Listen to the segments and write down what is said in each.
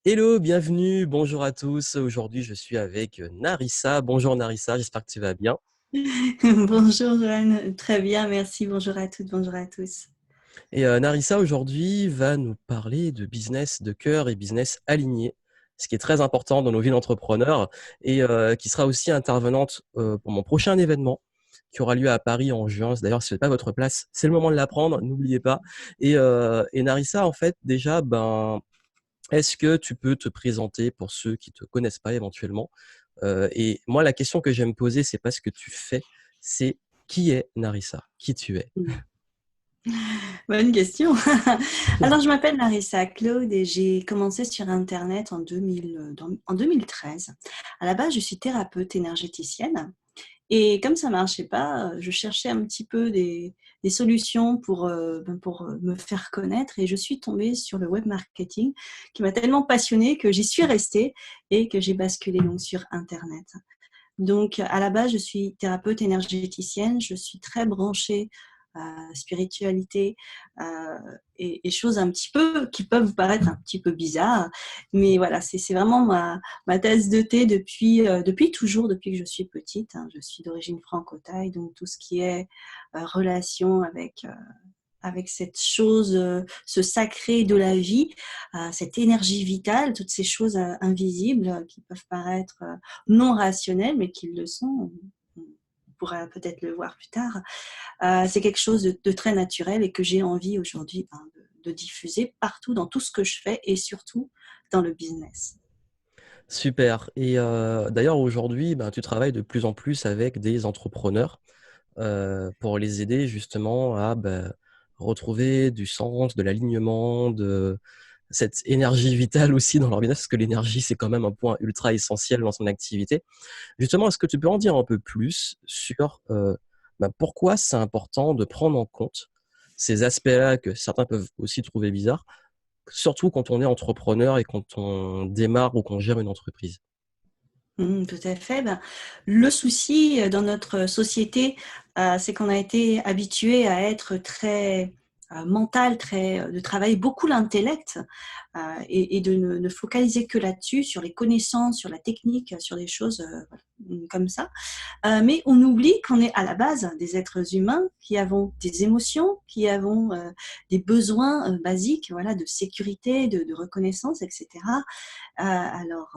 Hello, bienvenue, bonjour à tous. Aujourd'hui, je suis avec Narissa. Bonjour Narissa, j'espère que tu vas bien. Bonjour Joanne, très bien, merci. Bonjour à toutes, bonjour à tous. Et Narissa, aujourd'hui, va nous parler de business de cœur et business aligné, ce qui est très important dans nos vies d'entrepreneurs et qui sera aussi intervenante pour mon prochain événement qui aura lieu à Paris en juin. D'ailleurs, si ce n'est pas votre place, c'est le moment de l'apprendre, n'oubliez pas. Et Narissa, en fait, déjà, est-ce que tu peux te présenter pour ceux qui te connaissent pas éventuellement? Et moi, la question que j'aime me poser, c'est pas ce que tu fais, c'est qui est Narissa? Qui tu es? Mm. Bonne question. Alors, je m'appelle Larissa Claude et j'ai commencé sur Internet en 2013. À la base, je suis thérapeute énergéticienne. Et comme ça ne marchait pas, je cherchais un petit peu des solutions pour me faire connaître. Et je suis tombée sur le web marketing qui m'a tellement passionnée que j'y suis restée et que j'ai basculé donc sur Internet. Donc, à la base, je suis thérapeute énergéticienne. Je suis très branchée spiritualité et choses un petit peu qui peuvent vous paraître un petit peu bizarres. Mais voilà, c'est vraiment ma tasse de thé depuis toujours, depuis que je suis petite. Je suis d'origine franco-thaï, donc tout ce qui est relation avec cette chose, ce sacré de la vie, cette énergie vitale, toutes ces choses invisibles qui peuvent paraître non rationnelles, mais qui le sont. On pourra peut-être le voir plus tard. C'est quelque chose de très naturel et que j'ai envie aujourd'hui de diffuser partout dans tout ce que je fais et surtout dans le business. Super. Et d'ailleurs, aujourd'hui, tu travailles de plus en plus avec des entrepreneurs pour les aider justement à retrouver du sens, de l'alignement, de cette énergie vitale aussi dans leur business, parce que l'énergie, c'est quand même un point ultra essentiel dans son activité. Justement, est-ce que tu peux en dire un peu plus sur pourquoi c'est important de prendre en compte ces aspects-là que certains peuvent aussi trouver bizarres, surtout quand on est entrepreneur et quand on démarre ou qu'on gère une entreprise? Tout à fait. Le souci dans notre société, c'est qu'on a été habitué à être très mental, de travailler beaucoup l'intellect et de ne focaliser que là-dessus, sur les connaissances, sur la technique, sur des choses voilà, comme ça. Mais on oublie qu'on est à la base des êtres humains qui avons des émotions, qui avons des besoins basiques, voilà, de sécurité, de reconnaissance, etc. Alors,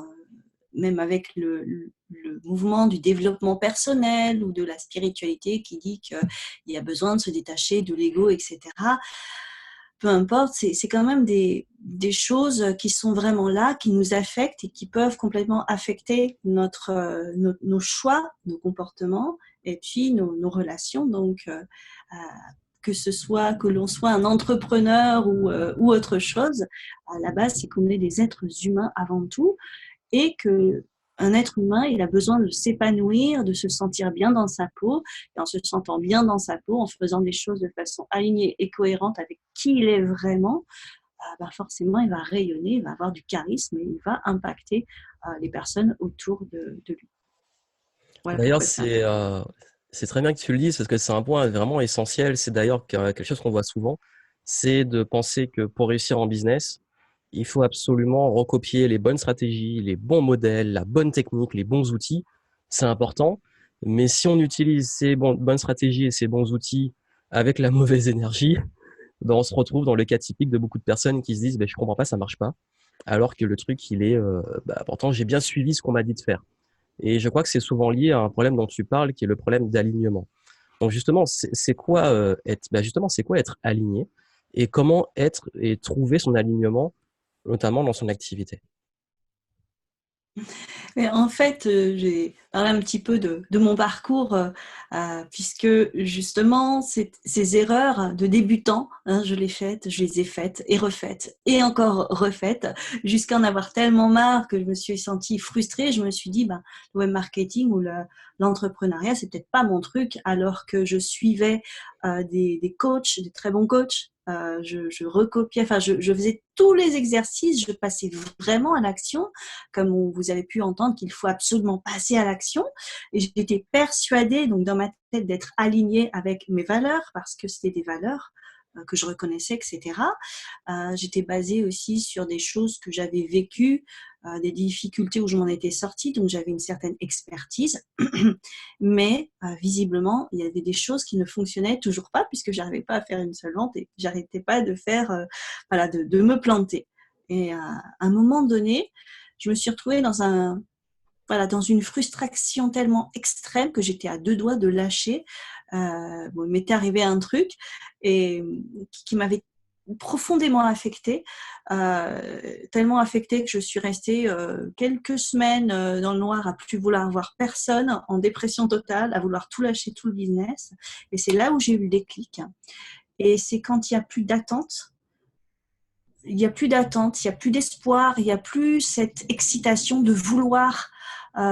même avec le mouvement du développement personnel ou de la spiritualité qui dit qu'il y a besoin de se détacher de l'ego, etc. Peu importe, c'est quand même des choses qui sont vraiment là, qui nous affectent et qui peuvent complètement affecter nos choix, nos comportements et puis nos relations. Donc, que l'on soit un entrepreneur ou autre chose, à la base, c'est qu'on est des êtres humains avant tout et que un être humain, il a besoin de s'épanouir, de se sentir bien dans sa peau, et en se sentant bien dans sa peau, en faisant des choses de façon alignée et cohérente avec qui il est vraiment, forcément, il va rayonner, il va avoir du charisme et il va impacter les personnes autour de lui. Voilà D'ailleurs, pourquoi c'est important. c'est très bien que tu le dises parce que c'est un point vraiment essentiel. C'est d'ailleurs quelque chose qu'on voit souvent, c'est de penser que pour réussir en business, il faut absolument recopier les bonnes stratégies, les bons modèles, la bonne technique, les bons outils. C'est important. Mais si on utilise ces bonnes stratégies et ces bons outils avec la mauvaise énergie, on se retrouve dans le cas typique de beaucoup de personnes qui se disent je comprends pas, ça marche pas. Alors que le truc, il est pourtant j'ai bien suivi ce qu'on m'a dit de faire. Et je crois que c'est souvent lié à un problème dont tu parles, qui est le problème d'alignement. Donc justement, c'est quoi justement, c'est quoi être aligné et comment être et trouver son alignement, notamment dans son activité. Mais en fait, j'ai parlé un petit peu de mon parcours, puisque justement, ces erreurs de débutant, je les ai faites et refaites et encore refaites, jusqu'à en avoir tellement marre que je me suis sentie frustrée. Je me suis dit, le web marketing ou l'entrepreneuriat, c'est peut-être pas mon truc, alors que je suivais des coachs, des très bons coachs. Je recopiais, je faisais tous les exercices, je passais vraiment à l'action comme vous avez pu entendre, qu'il faut absolument passer à l'action. Et j'étais persuadée, donc dans ma tête, d'être alignée avec mes valeurs, parce que c'était des valeurs que je reconnaissais, etc. J'étais basée aussi sur des choses que j'avais vécues, des difficultés où je m'en étais sortie, donc j'avais une certaine expertise. Mais visiblement, il y avait des choses qui ne fonctionnaient toujours pas puisque j'arrivais pas à faire une seule vente et j'arrêtais pas de faire, voilà, de me planter. Et à un moment donné, je me suis retrouvée voilà, dans une frustration tellement extrême que j'étais à deux doigts de lâcher. Bon, il m'était arrivé un truc et qui m'avait profondément affectée, tellement affectée que je suis restée quelques semaines dans le noir à plus vouloir voir personne, en dépression totale, à vouloir tout lâcher, tout le business. Et c'est là où j'ai eu le déclic. Et c'est quand il n'y a plus d'attente, il n'y a plus d'attente, il n'y a plus d'espoir, il n'y a plus cette excitation de vouloir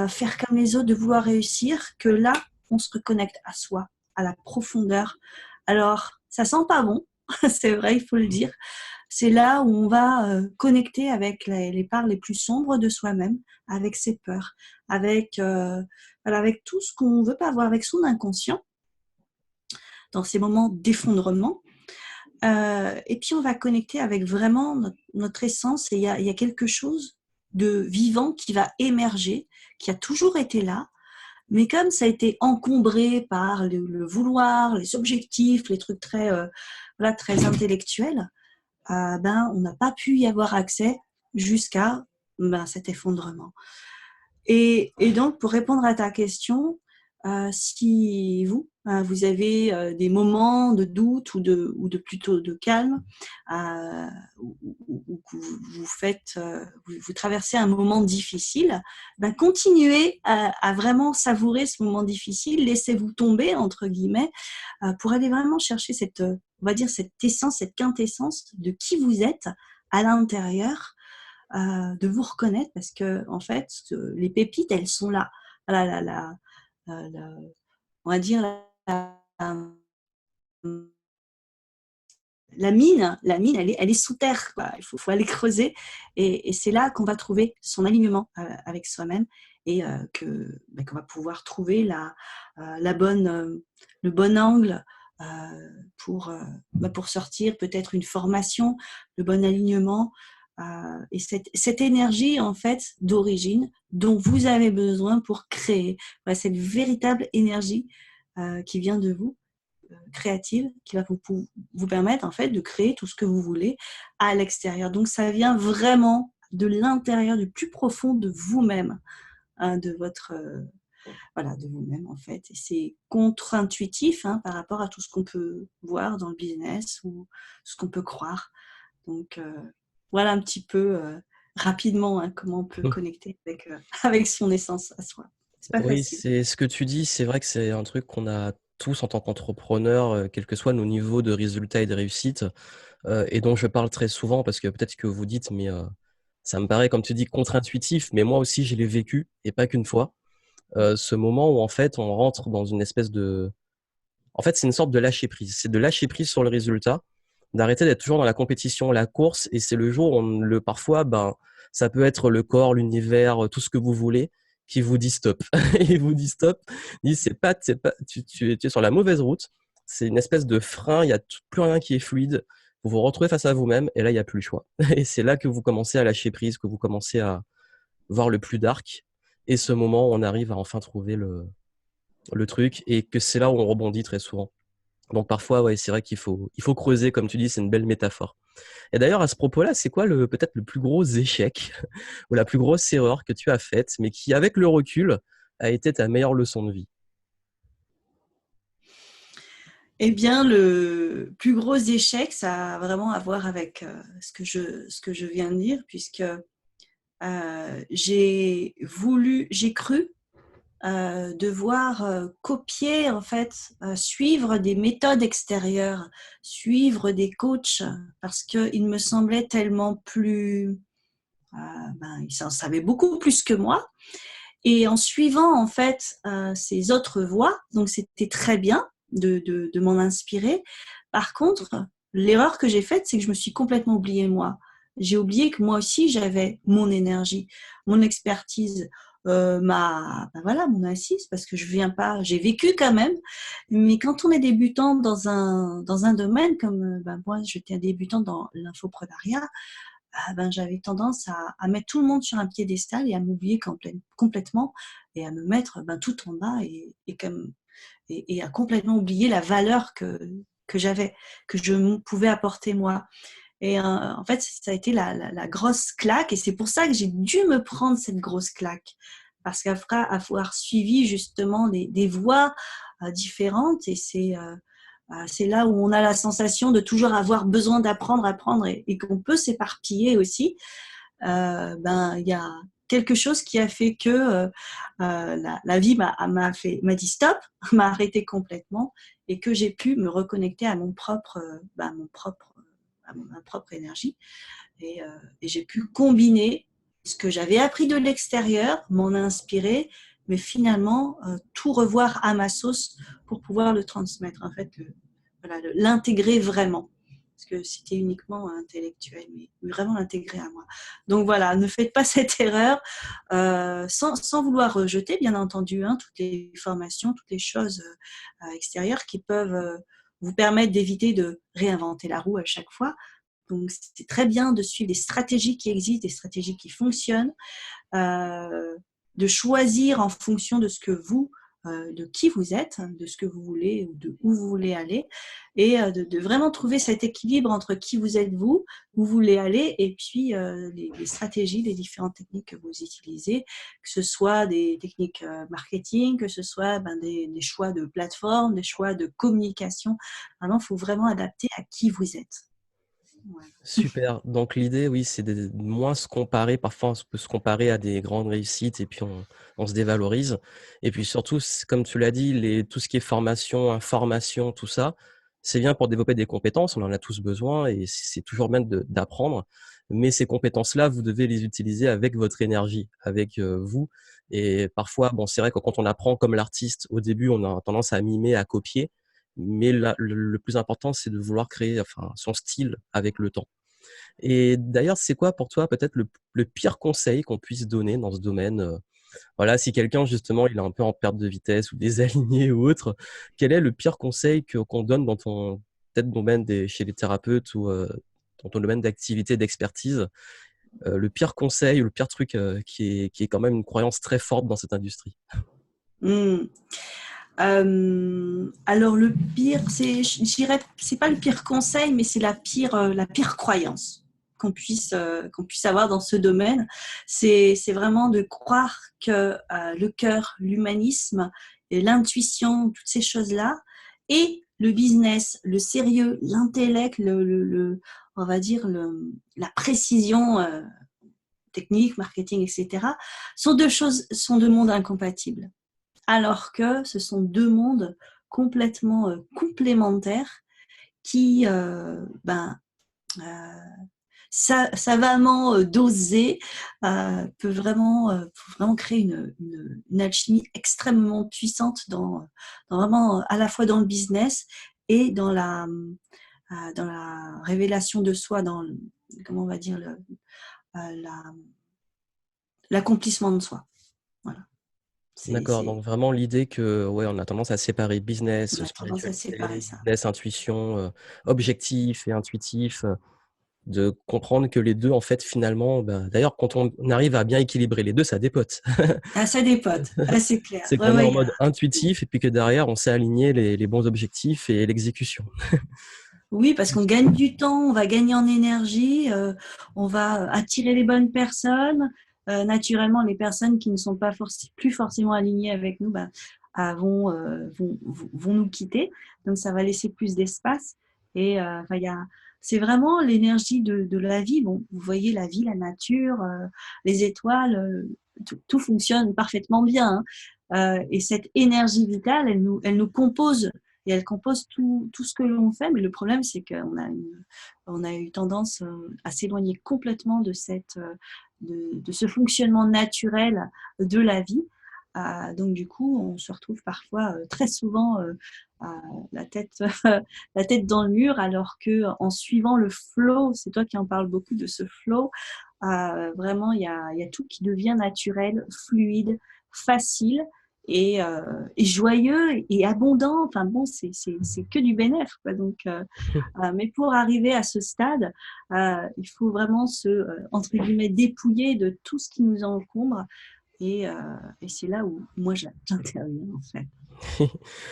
faire comme les autres, de vouloir réussir, que là, on se reconnecte à soi, à la profondeur. Alors, ça sent pas bon, c'est vrai, il faut le dire. C'est là où on va connecter avec les parts les plus sombres de soi-même, avec ses peurs, voilà, avec tout ce qu'on ne veut pas avoir, avec son inconscient, dans ces moments d'effondrement. Et puis on va connecter avec vraiment notre essence et il y a quelque chose de vivant qui va émerger, qui a toujours été là, mais comme ça a été encombré par le vouloir, les objectifs, les trucs voilà, très intellectuels, on n'a pas pu y avoir accès jusqu'à cet effondrement. Et donc, pour répondre à ta question, si vous avez des moments de doute ou de plutôt de calme, ou que vous traversez un moment difficile, continuez à vraiment savourer ce moment difficile, laissez-vous tomber, entre guillemets, pour aller vraiment chercher on va dire, cette essence, cette quintessence de qui vous êtes à l'intérieur, de vous reconnaître parce que en fait les pépites elles sont là. On va dire la mine elle est sous terre, quoi. Il faut aller creuser et c'est là qu'on va trouver son alignement avec soi-même et qu'on va pouvoir trouver le bon angle pour sortir peut-être une formation, le bon alignement. Et cette énergie en fait d'origine dont vous avez besoin pour créer, voilà, cette véritable énergie qui vient de vous, créative, qui va vous permettre en fait de créer tout ce que vous voulez à l'extérieur. Donc ça vient vraiment de l'intérieur, du plus profond de vous-même, de votre voilà, de vous-même en fait. Et c'est contre-intuitif par rapport à tout ce qu'on peut voir dans le business ou ce qu'on peut croire. Donc voilà un petit peu rapidement comment on peut connecter avec son essence à soi. C'est pas Oui, facile. c'est ce que tu dis, c'est vrai que c'est un truc qu'on a tous en tant qu'entrepreneurs, quels que soient nos niveaux de résultats et de réussite, et dont je parle très souvent parce que peut-être que vous dites, mais ça me paraît, comme tu dis, contre-intuitif, mais moi aussi je l'ai vécu et pas qu'une fois. Ce moment où en fait on rentre dans une espèce de... En fait, c'est une sorte de lâcher prise. C'est de lâcher prise sur le résultat, d'arrêter d'être toujours dans la compétition, la course, et c'est le jour où parfois, ça peut être le corps, l'univers, tout ce que vous voulez, qui vous dit stop. Il vous dit stop, dit c'est pas, tu es sur la mauvaise route, c'est une espèce de frein, il y a plus rien qui est fluide, vous vous retrouvez face à vous-même, et là, il n'y a plus le choix. Et c'est là que vous commencez à lâcher prise, que vous commencez à voir le plus dark, et ce moment où on arrive à enfin trouver le truc, et que c'est là où on rebondit très souvent. Donc parfois, ouais, c'est vrai qu'il faut creuser, comme tu dis, c'est une belle métaphore. Et d'ailleurs, à ce propos-là, c'est quoi peut-être le plus gros échec ou la plus grosse erreur que tu as faite, mais qui, avec le recul, a été ta meilleure leçon de vie? Eh bien, le plus gros échec, ça a vraiment à voir avec ce que je viens de dire, puisque j'ai cru devoir copier, en fait, suivre des méthodes extérieures, suivre des coachs, parce qu'ils me semblaient tellement plus... ils en savaient beaucoup plus que moi. Et en suivant, en fait, ces autres voies, donc c'était très bien de m'en inspirer. Par contre, l'erreur que j'ai faite, c'est que je me suis complètement oubliée moi. J'ai oublié que moi aussi, j'avais mon énergie, mon expertise, voilà, mon assise, parce que je viens pas, j'ai vécu quand même, mais quand on est débutant dans un domaine comme moi, j'étais un débutant dans l'infoprenariat, j'avais tendance à mettre tout le monde sur un piédestal et à m'oublier complètement et à me mettre tout en bas et à complètement oublier la valeur que j'avais, que je pouvais apporter moi. Et en fait, ça a été la grosse claque. Et c'est pour ça que j'ai dû me prendre cette grosse claque. Parce qu'après avoir suivi justement des voies différentes, et c'est là où on a la sensation de toujours avoir besoin d'apprendre, apprendre, et qu'on peut s'éparpiller aussi. Il y a quelque chose qui a fait que la vie m'a dit stop, m'a arrêté complètement, et que j'ai pu me reconnecter à ma propre énergie. Et j'ai pu combiner ce que j'avais appris de l'extérieur, m'en inspirer, mais finalement tout revoir à ma sauce pour pouvoir le transmettre, en fait, l'intégrer vraiment. Parce que c'était uniquement intellectuel, mais vraiment l'intégrer à moi. Donc voilà, ne faites pas cette erreur, sans vouloir rejeter, bien entendu, toutes les formations, toutes les choses extérieures qui peuvent vous permettre d'éviter de réinventer la roue à chaque fois. Donc, c'est très bien de suivre des stratégies qui existent, des stratégies qui fonctionnent, de choisir en fonction de ce que de qui vous êtes, de ce que vous voulez ou de où vous voulez aller, et de vraiment trouver cet équilibre entre qui vous êtes vous, où vous voulez aller, et puis les stratégies, les différentes techniques que vous utilisez, que ce soit des techniques marketing, que ce soit des choix de plateforme, des choix de communication. Maintenant, il faut vraiment adapter à qui vous êtes. Ouais. Super. Donc l'idée, oui, c'est de moins se comparer. Parfois, on peut se comparer à des grandes réussites et puis on se dévalorise. Et puis surtout, comme tu l'as dit, tout ce qui est formation, information, tout ça, c'est bien pour développer des compétences. On en a tous besoin et c'est toujours bien d'apprendre. Mais ces compétences-là, vous devez les utiliser avec votre énergie, avec vous. Et parfois, bon, c'est vrai que quand on apprend comme l'artiste, au début, on a tendance à mimer, à copier. Mais le plus important, c'est de vouloir créer son style avec le temps. Et d'ailleurs, c'est quoi pour toi peut-être le pire conseil qu'on puisse donner dans ce domaine? Voilà, si quelqu'un justement, il est un peu en perte de vitesse ou désaligné ou autre, quel est le pire conseil qu'on donne dans ton peut-être domaine chez les thérapeutes ou dans ton domaine d'activité, d'expertise? Le pire conseil ou le pire truc qui est quand même une croyance très forte dans cette industrie? Mmh. Alors le pire, je dirais, c'est pas le pire conseil, mais c'est la pire croyance qu'on puisse avoir dans ce domaine. C'est vraiment de croire que le cœur, l'humanisme et l'intuition, toutes ces choses-là, et le business, le sérieux, l'intellect, on va dire la précision technique, marketing, etc., sont deux mondes incompatibles, alors que ce sont deux mondes complètement complémentaires qui, savamment dosés, peut vraiment créer une alchimie extrêmement puissante dans vraiment à la fois dans le business et dans la révélation de soi, comment on va dire, l'accomplissement de soi. Voilà. D'accord, donc vraiment l'idée que, ouais, on a tendance à séparer On business, a tendance à séparer spiritualité, ça. business, intuition, objectif et intuitif, de comprendre que les 2 en fait, finalement, d'ailleurs, quand on arrive à bien équilibrer les 2, ça dépote. Ah, ça dépote. Ah, c'est clair. C'est Ouais, qu'on est ouais, en mode intuitif et puis que derrière, on sait aligner les bons objectifs et l'exécution. oui, parce qu'on gagne du temps, on va gagner en énergie, on va attirer les bonnes personnes. Naturellement, les personnes qui ne sont pas plus forcément alignées avec nous vont nous quitter. Donc, ça va laisser plus d'espace. Et c'est vraiment l'énergie de la vie. Bon, vous voyez la vie, la nature, les étoiles, tout fonctionne parfaitement bien, hein. Et cette énergie vitale, elle nous compose et elle compose tout ce que l'on fait. Mais le problème, c'est on a eu tendance à s'éloigner complètement de ce fonctionnement naturel de la vie. Donc du coup, on se retrouve parfois très souvent la tête, la tête dans le mur, alors que en suivant le flow, c'est toi qui en parles beaucoup de ce flow, Vraiment, il y a tout qui devient naturel, fluide, facile et joyeux et abondant. Enfin bon, c'est que du bénéfice, quoi. Donc, mais pour arriver à ce stade, il faut vraiment entre guillemets, dépouiller de tout ce qui nous encombre. Et, euh, et c'est là où moi j'interviens en fait.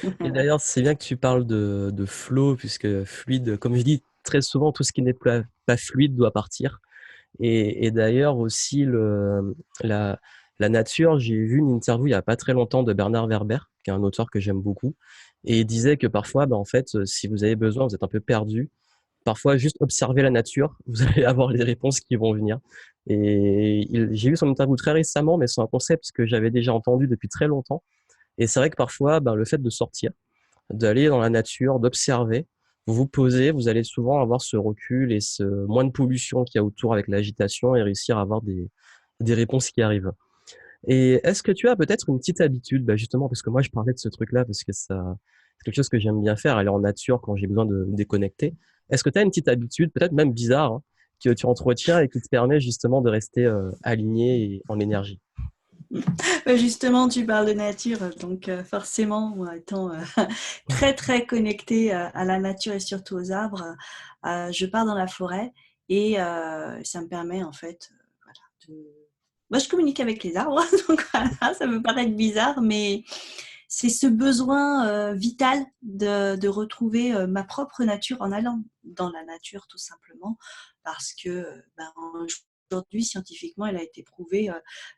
Et Voilà. d'ailleurs, c'est bien que tu parles de flow, puisque fluide, comme je dis très souvent, tout ce qui n'est pas fluide doit partir. Et d'ailleurs aussi, la, la nature, j'ai vu une interview il n'y a pas très longtemps de Bernard Werber, qui est un auteur que j'aime beaucoup, et il disait que parfois, en fait, si vous avez besoin, vous êtes un peu perdu, parfois juste observer la nature, vous allez avoir les réponses qui vont venir. Et j'ai vu son interview très récemment, mais c'est un concept que j'avais déjà entendu depuis très longtemps. Et c'est vrai que parfois, le fait de sortir, d'aller dans la nature, d'observer, vous vous posez, vous allez souvent avoir ce recul et ce moins de pollution qu'il y a autour avec l'agitation et réussir à avoir des réponses qui arrivent. Et est-ce que tu as peut-être une petite habitude, justement, parce que moi je parlais de ce truc-là parce que ça, c'est quelque chose que j'aime bien faire, aller en nature quand j'ai besoin de me déconnecter. Est-ce que tu as une petite habitude, peut-être même bizarre, hein, que tu entretiens et qui te permet justement de rester aligné et en énergie? Justement, tu parles de nature, donc forcément, moi, étant très très connectée à la nature et surtout aux arbres, je pars dans la forêt et ça me permet en fait, voilà, moi, je communique avec les arbres, donc voilà, ça peut paraître bizarre, mais c'est ce besoin vital de retrouver ma propre nature en allant dans la nature tout simplement, parce que aujourd'hui scientifiquement, il a été prouvé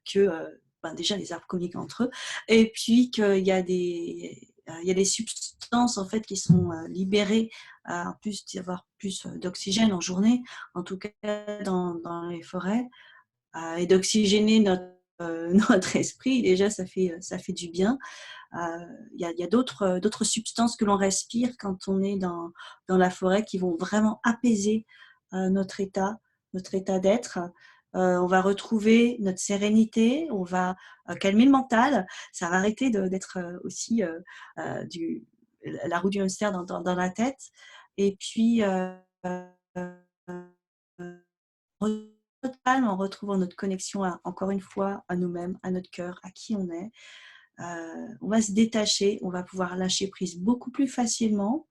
que déjà les arbres communiquent entre eux, et puis qu'il y a il y a des substances en fait qui sont libérées en plus d'avoir plus d'oxygène en journée, en tout cas dans les forêts, et d'oxygéner notre esprit. Déjà, ça fait du bien. Il y a d'autres substances que l'on respire quand on est dans la forêt qui vont vraiment apaiser notre état d'être. On va retrouver notre sérénité, on va calmer le mental, ça va arrêter d'être aussi du, la roue du hamster dans la tête. Et puis, en retrouvant notre connexion encore une fois à nous-mêmes, à notre cœur, à qui on est. On va se détacher, on va pouvoir lâcher prise beaucoup plus facilement,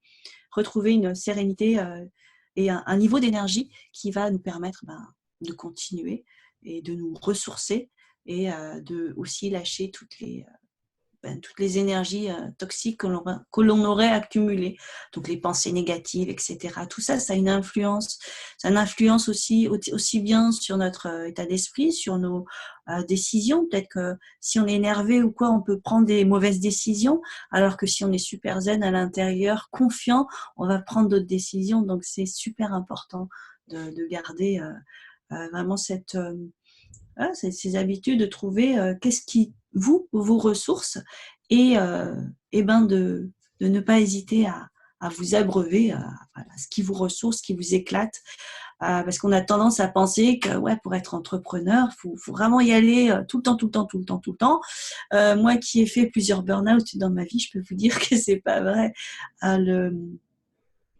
retrouver une sérénité et un niveau d'énergie qui va nous permettre de continuer et de nous ressourcer et de aussi lâcher toutes les énergies toxiques que l'on aurait accumulées, donc les pensées négatives, etc. Tout ça, ça a une influence. Ça a une influence aussi bien sur notre état d'esprit, sur nos décisions. Peut-être que si on est énervé ou quoi, on peut prendre des mauvaises décisions, alors que si on est super zen à l'intérieur, confiant, on va prendre d'autres décisions. Donc, c'est super important de garder vraiment ces habitudes, de trouver qu'est-ce qui, vos ressources, et, de ne pas hésiter à vous abreuver à ce qui vous ressource, ce qui vous éclate. Parce qu'on a tendance à penser que ouais, pour être entrepreneur, faut vraiment y aller tout le temps, tout le temps, tout le temps, tout le temps. Moi qui ai fait plusieurs burn-out dans ma vie, je peux vous dire que c'est pas vrai.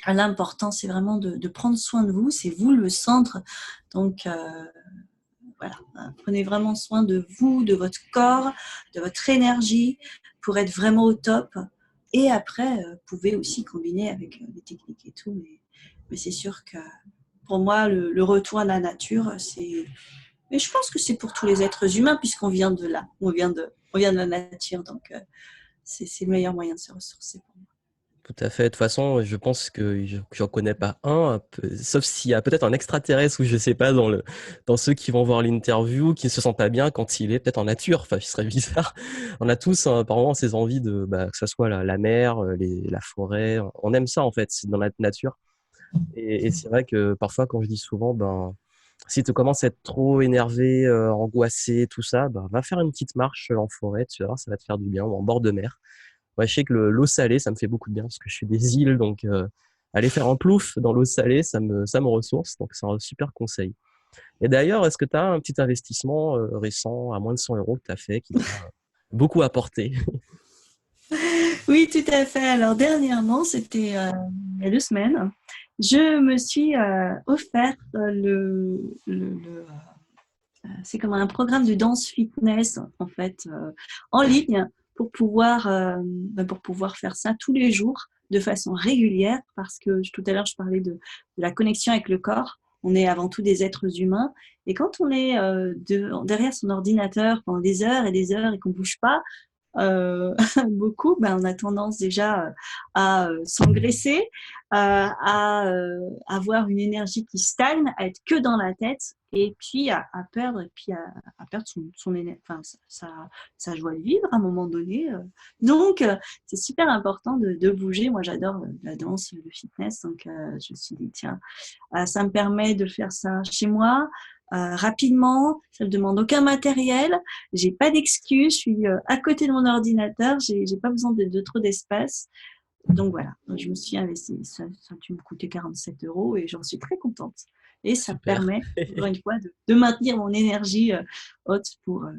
L'important, c'est vraiment de prendre soin de vous, c'est vous le centre. Donc, voilà, prenez vraiment soin de vous, de votre corps, de votre énergie pour être vraiment au top. Et après, vous pouvez aussi combiner avec les techniques et tout. Mais c'est sûr que pour moi, le retour à la nature, c'est. Mais je pense que c'est pour tous les êtres humains, puisqu'on vient de là, on vient de la nature. Donc, c'est le meilleur moyen de se ressourcer pour moi. Tout à fait. De toute façon, je pense que j'en connais pas sauf s'il y a peut-être un extraterrestre ou je sais pas dans ceux qui vont voir l'interview, qui ne se sent pas bien quand il est peut-être en nature. Enfin, ce serait bizarre. On a tous, hein, par moment, ces envies que ça soit la mer, la forêt. On aime ça, en fait, c'est dans la nature. Et c'est vrai que parfois, quand je dis souvent, si tu commences à être trop énervé, angoissé, tout ça, va faire une petite marche en forêt, tu vas voir, ça va te faire du bien, ou en bord de mer. Ouais, je sais que l'eau salée, ça me fait beaucoup de bien parce que je suis des îles, donc aller faire un plouf dans l'eau salée, ça me ressource, donc c'est un super conseil. Et d'ailleurs, est-ce que tu as un petit investissement récent à moins de 100 euros que tu as fait qui t'a beaucoup apporté? Oui, tout à fait. Alors, dernièrement, c'était il y a 2 semaines, je me suis offert c'est comme un programme de danse fitness en fait en ligne pour pouvoir faire ça tous les jours de façon régulière parce que tout à l'heure je parlais de la connexion avec le corps. On est avant tout des êtres humains et quand on est derrière son ordinateur pendant des heures et des heures et qu'on bouge pas, euh, beaucoup, ben, on a tendance déjà à s'engraisser, avoir une énergie qui stagne, à être que dans la tête et puis à perdre, à perdre enfin, sa joie de vivre à un moment donné. Donc, c'est super important de bouger. Moi, j'adore la danse, le fitness. Donc, je me suis dit, tiens, ça me permet de faire ça chez moi, rapidement. Ça ne me demande aucun matériel. J'ai pas d'excuses. Je suis à côté de mon ordinateur. J'ai pas besoin de trop d'espace. Donc voilà, je me suis investie. Ça a dû me coûter 47 euros et j'en suis très contente. Et ça Super. permet, encore une fois, de maintenir mon énergie haute voilà,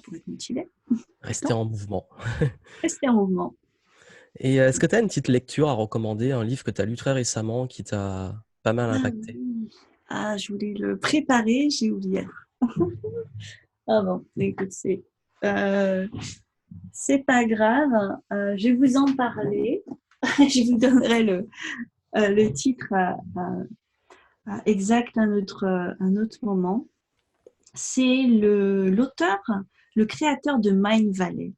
pour être motivée. Rester en mouvement. Rester en mouvement. Et est-ce que tu as une petite lecture à recommander, un livre que tu as lu très récemment qui t'a pas mal Ah impacté? oui. Ah, je voulais le préparer, j'ai oublié. Ah bon, écoute, euh, c'est pas grave. Je vais vous en parler. Je vous donnerai le titre exact un autre moment. C'est l'auteur, le créateur de Mind Valley.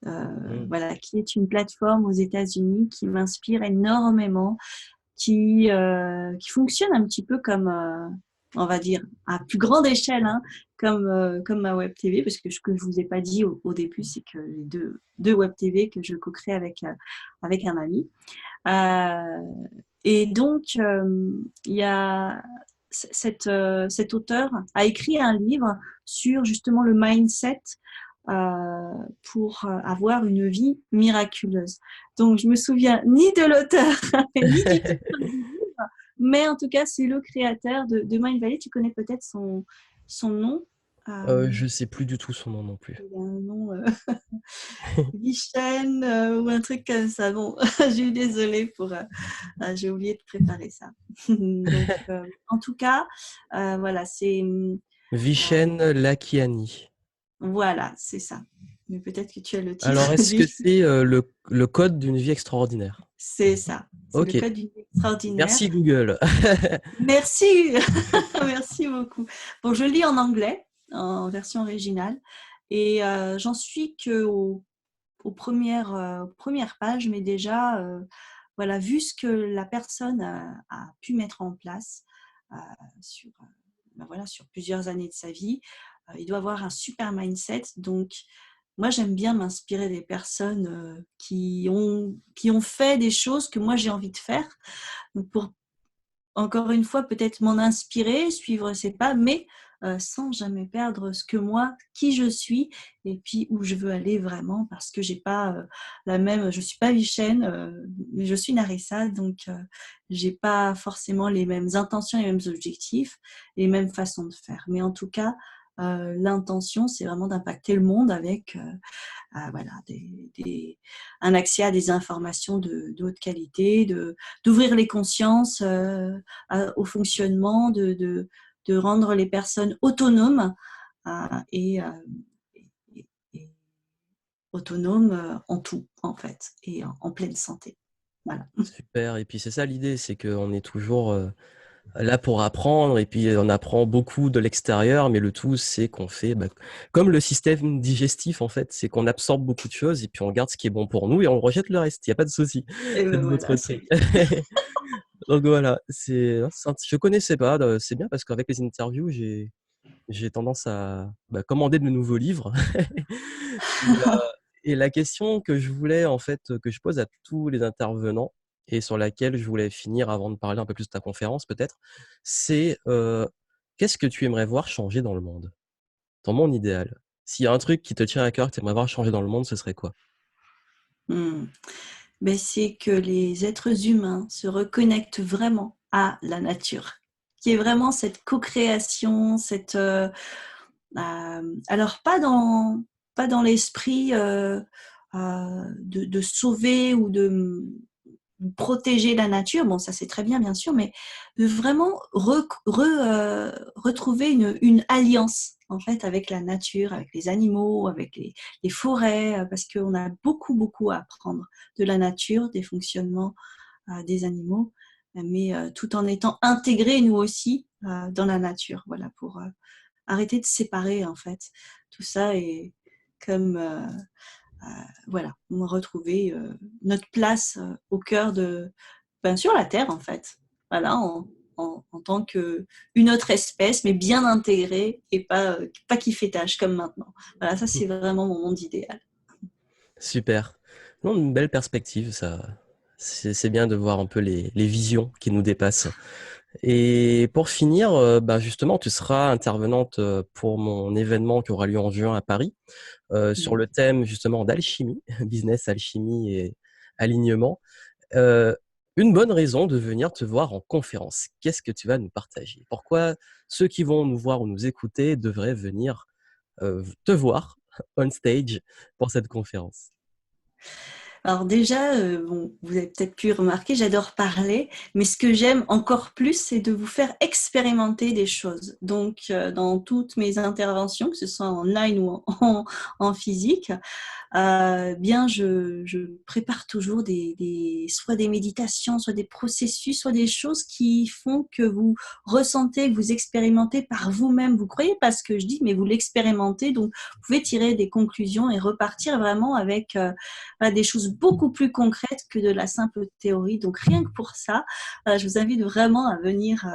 Mmh. Voilà, qui est une plateforme aux États-Unis qui m'inspire énormément, qui fonctionne un petit peu comme, on va dire, à plus grande échelle, hein, comme ma web TV, parce que ce que je vous ai pas dit au début, c'est que les deux web TV que je co-crée avec un ami. Et donc, il y a cet auteur a écrit un livre sur justement le mindset pour avoir une vie miraculeuse. Donc, je me souviens ni de l'auteur, ni du titre du livre, mais en tout cas, c'est le créateur de Mind Valley. Tu connais peut-être son nom. Je sais plus du tout son nom non plus. Il a un nom Vichen ou un truc comme ça. Bon, je suis désolée j'ai oublié de préparer ça. Donc, en tout cas, voilà, Vishen Lakhiani. voilà, c'est ça. Mais peut-être que tu as le titre Alors, est-ce que du. c'est le code d'une vie extraordinaire? C'est ça. C'est le Ok, code d'une vie extraordinaire. merci Google. Merci, merci beaucoup. Bon, je lis en anglais, en version originale, et j'en suis que aux premières pages, mais déjà, voilà, vu ce que la personne a pu mettre en place euh, sur, ben voilà, sur plusieurs années de sa vie, il doit avoir un super mindset. Donc, moi, j'aime bien m'inspirer des personnes qui ont fait des choses que moi j'ai envie de faire. Donc, pour encore une fois, peut-être m'en inspirer, suivre ses pas, mais sans jamais perdre ce que moi, qui je suis, et puis où je veux aller vraiment, parce que j'ai pas je suis pas Vichen, mais je suis Narissa, donc j'ai pas forcément les mêmes intentions, les mêmes objectifs, les mêmes façons de faire. Mais en tout cas, l'intention, c'est vraiment d'impacter le monde avec voilà, un accès à des informations de haute qualité, d'ouvrir les consciences au fonctionnement, de rendre les personnes autonomes euh, et, euh, et, et autonomes en tout, en fait, et en pleine santé. Voilà. Super, et puis c'est ça l'idée, c'est qu'on est toujours là pour apprendre, et puis on apprend beaucoup de l'extérieur, mais le tout c'est qu'on fait comme le système digestif en fait, c'est qu'on absorbe beaucoup de choses, et puis on garde ce qui est bon pour nous, et on rejette le reste, il n'y a pas de souci. Et C'est ben notre voilà, truc. Donc voilà, je connaissais pas, c'est bien parce qu'avec les interviews, j'ai tendance à commander de nouveaux livres. Et, et la question que je voulais, en fait, que je pose à tous les intervenants et sur laquelle je voulais finir avant de parler un peu plus de ta conférence, peut-être, c'est qu'est-ce que tu aimerais voir changer dans le monde? Ton monde idéal. S'il y a un truc qui te tient à cœur, que tu aimerais voir changer dans le monde, ce serait quoi? Ben, c'est que les êtres humains se reconnectent vraiment à la nature, qui est vraiment cette co-création, alors pas dans l'esprit de sauver ou protéger la nature. Bon, ça c'est très bien, bien sûr, mais de vraiment retrouver une alliance en fait avec la nature, avec les animaux, avec les forêts, parce qu'on a beaucoup, beaucoup à apprendre de la nature, des fonctionnements des animaux, mais tout en étant intégrés nous aussi dans la nature. Voilà, pour arrêter de séparer en fait tout ça et comme voilà, retrouver notre place au cœur sur la Terre en fait. Voilà, en tant qu'une autre espèce, mais bien intégrée et pas qui fait tâche comme maintenant. Voilà, ça c'est vraiment mon monde idéal. Super. Non, une belle perspective, ça. C'est bien de voir un peu les visions qui nous dépassent. Et pour finir, justement, tu seras intervenante pour mon événement qui aura lieu en juin à Paris, sur le thème justement d'alchimie, business, alchimie et alignement. Euh, une bonne raison de venir te voir en conférence. Qu'est-ce que tu vas nous partager? Pourquoi ceux qui vont nous voir ou nous écouter devraient venir te voir on stage pour cette conférence? Alors déjà, bon, vous avez peut-être pu remarquer, j'adore parler, mais ce que j'aime encore plus, c'est de vous faire expérimenter des choses. Donc, dans toutes mes interventions, que ce soit en ligne ou en physique, bien je prépare toujours soit des méditations, soit des processus, soit des choses qui font que vous ressentez, que vous expérimentez par vous-même. Vous croyez pas ce que je dis, mais vous l'expérimentez, donc vous pouvez tirer des conclusions et repartir vraiment avec des choses beaucoup plus concrètes que de la simple théorie. Donc rien que pour ça, je vous invite vraiment à venir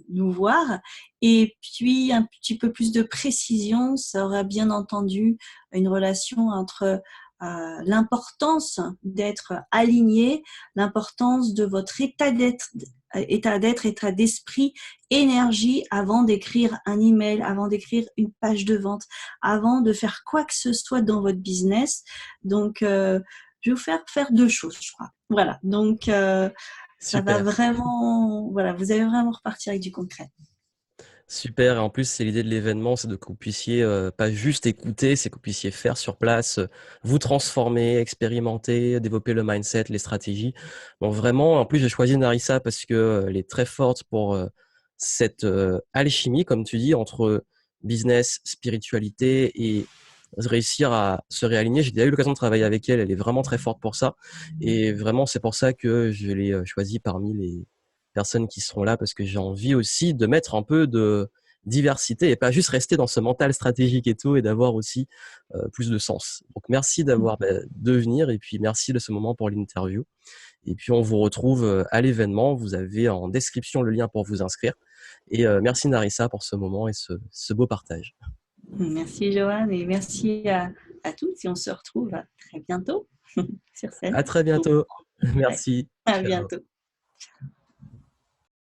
nous voir. Et puis un petit peu plus de précision, ça aura bien entendu une relation entre l'importance d'être aligné, l'importance de votre état d'être, état d'esprit, énergie avant d'écrire un email, avant d'écrire une page de vente, avant de faire quoi que ce soit dans votre business. Donc, je vais vous faire deux choses, je crois. Voilà. Donc, ça va Super. vraiment, voilà, vous allez vraiment repartir avec du concret. Super. Et en plus, c'est l'idée de l'événement, c'est que vous puissiez pas juste écouter, c'est que vous puissiez faire sur place, vous transformer, expérimenter, développer le mindset, les stratégies. Donc vraiment, en plus, j'ai choisi Narissa parce que elle est très forte pour cette alchimie, comme tu dis, entre business, spiritualité et réussir à se réaligner. J'ai déjà eu l'occasion de travailler avec elle. Elle est vraiment très forte pour ça. Et vraiment, c'est pour ça que je l'ai choisie parmi les personnes qui seront là parce que j'ai envie aussi de mettre un peu de diversité et pas juste rester dans ce mental stratégique et tout et d'avoir aussi plus de sens. Donc merci de venir et puis merci de ce moment pour l'interview. Et puis on vous retrouve à l'événement. Vous avez en description le lien pour vous inscrire. Et merci Narissa pour ce moment et ce beau partage. Merci Joanne et merci à tous et on se retrouve très bientôt sur scène. À très bientôt. Ouais. Merci. À Ciao. bientôt.